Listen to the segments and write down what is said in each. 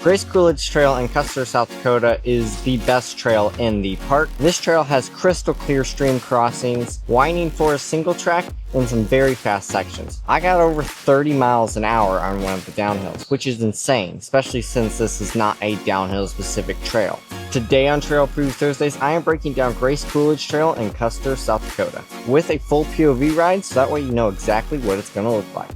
Grace Coolidge Trail in Custer, South Dakota is the best trail in the park. This trail has crystal clear stream crossings, winding forest single track, and some very fast sections. I got over 30 miles an hour on one of the downhills, which is insane, especially since this is not a downhill specific trail. Today on Trail Preview Thursdays, I am breaking down Grace Coolidge Trail in Custer, South Dakota, with a full POV ride, so that way you know exactly what it's going to look like.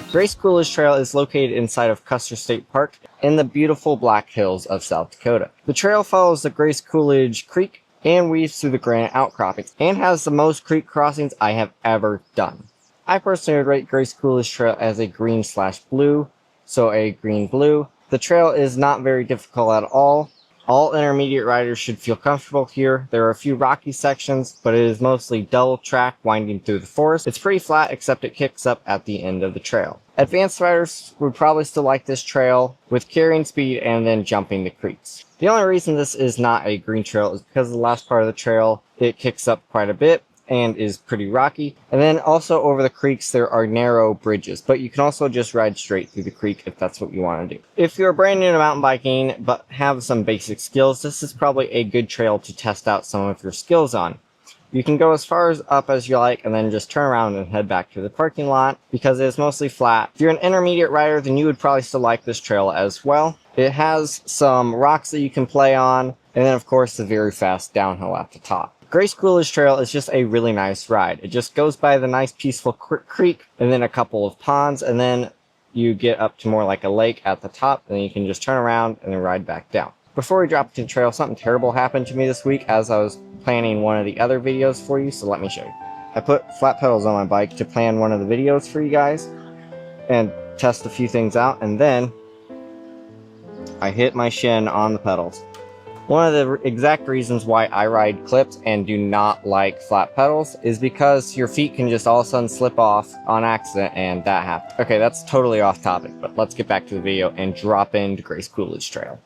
Grace Coolidge Trail is located inside of Custer State Park in the beautiful Black Hills of South Dakota. The trail follows the Grace Coolidge Creek and weaves through the granite outcroppings, and has the most creek crossings I have ever done. I personally would rate Grace Coolidge Trail as a green/blue, so a green-blue. The trail is not very difficult at all. All intermediate riders should feel comfortable here. There are a few rocky sections, but it is mostly double track winding through the forest. It's pretty flat, except it kicks up at the end of the trail. Advanced riders would probably still like this trail, with carrying speed and then jumping the creeks. The only reason this is not a green trail is because the last part of the trail, it kicks up quite a bit and is pretty rocky. And then also over the creeks there are narrow bridges, but you can also just ride straight through the creek if that's what you want to do. If you're brand new to mountain biking but have some basic skills, this is probably a good trail to test out some of your skills on. You can go as far up as you like and then just turn around and head back to the parking lot because it's mostly flat. If you're an intermediate rider, then you would probably still like this trail as well. It has some rocks that you can play on, and then of course the very fast downhill at the top. Grace Coolidge Trail is just a really nice ride. It just goes by the nice peaceful creek and then a couple of ponds, and then you get up to more like a lake at the top, and then you can just turn around and then ride back down. Before we drop to the trail, something terrible happened to me this week as I was planning one of the other videos for you, so let me show you. I put flat pedals on my bike to plan one of the videos for you guys and test a few things out, and then I hit my shin on the pedals. One of the exact reasons why I ride clipped and do not like flat pedals is because your feet can just all of a sudden slip off on accident, and that happens. Okay, that's totally off topic, but let's get back to the video and drop into Grace Coolidge Trail.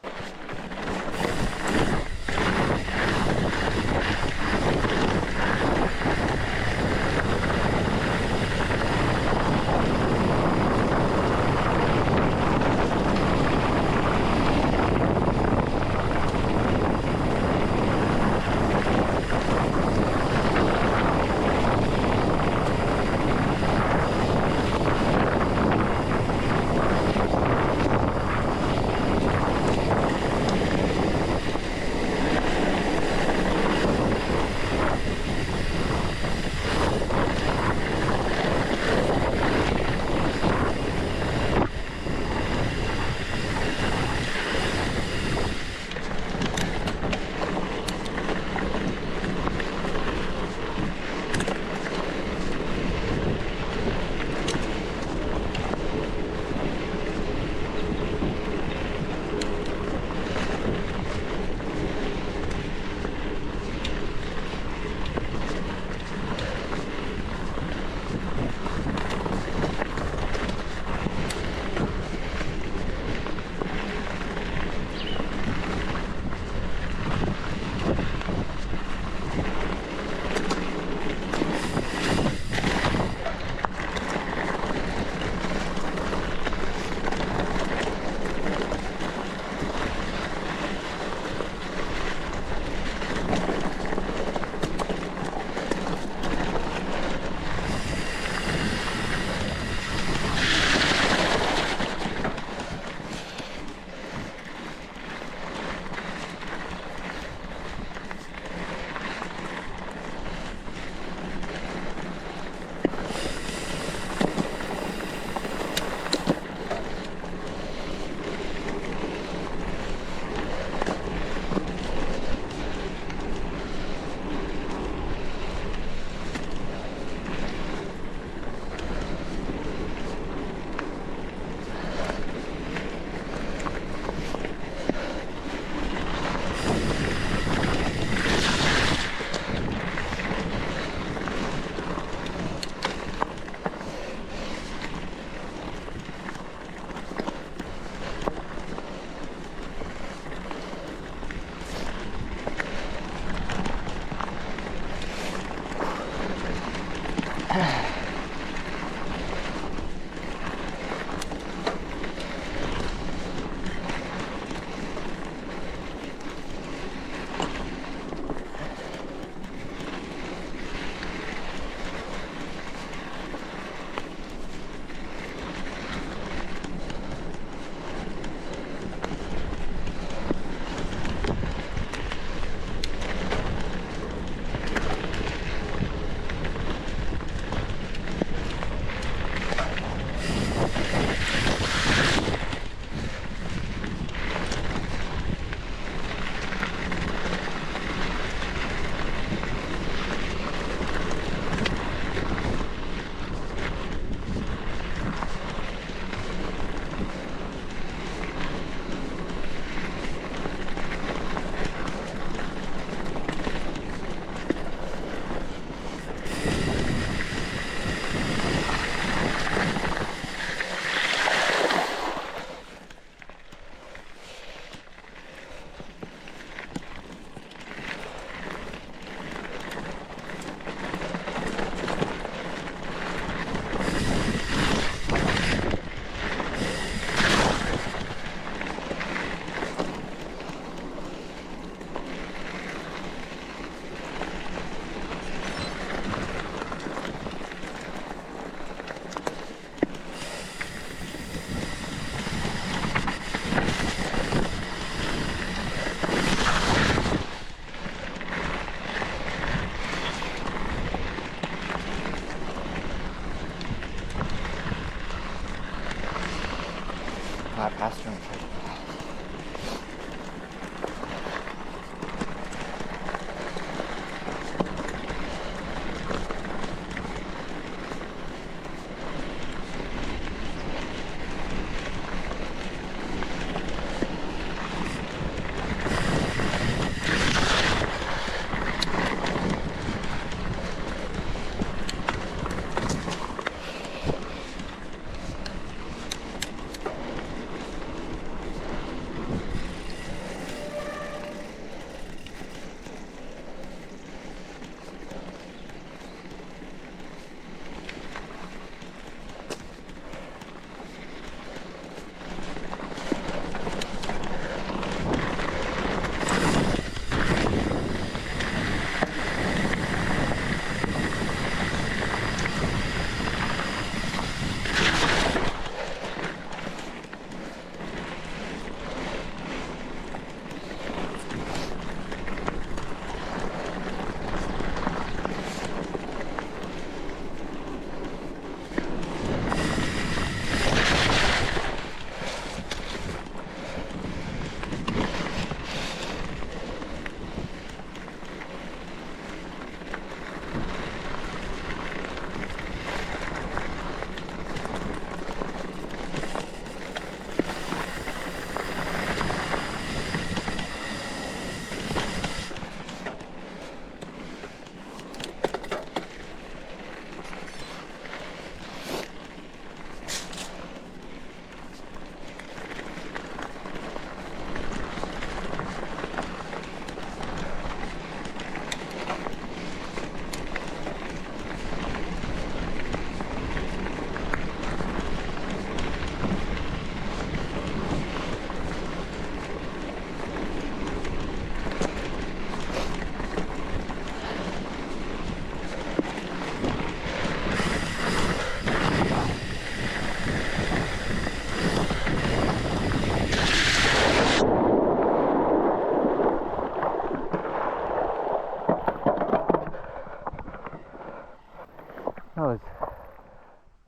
That was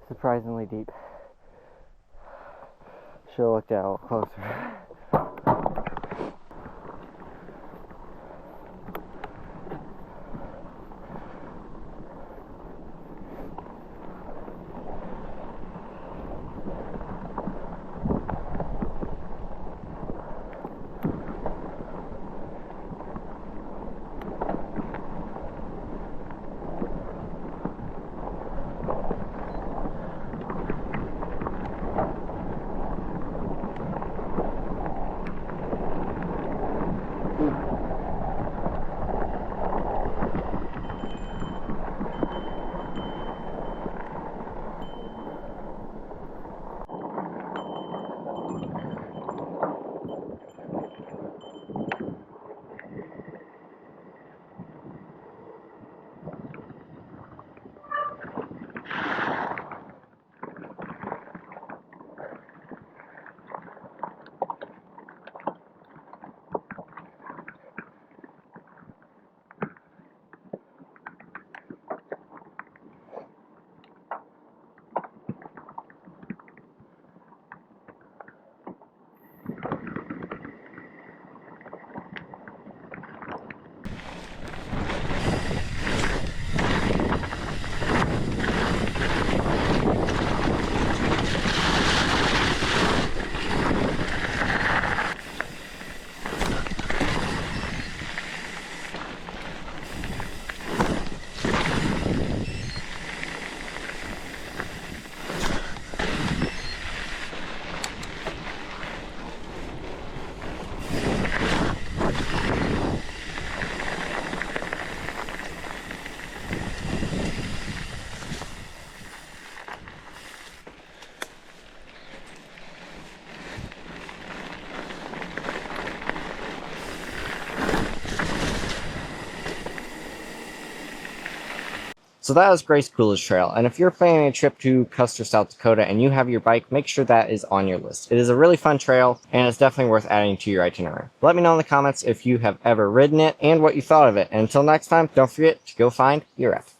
surprisingly deep. Should have looked at it a little closer. So that is Grace Coolidge Trail, and if you're planning a trip to Custer, South Dakota, and you have your bike, make sure that is on your list. It is a really fun trail, and it's definitely worth adding to your itinerary. Let me know in the comments if you have ever ridden it and what you thought of it. And until next time, don't forget to go find your epic.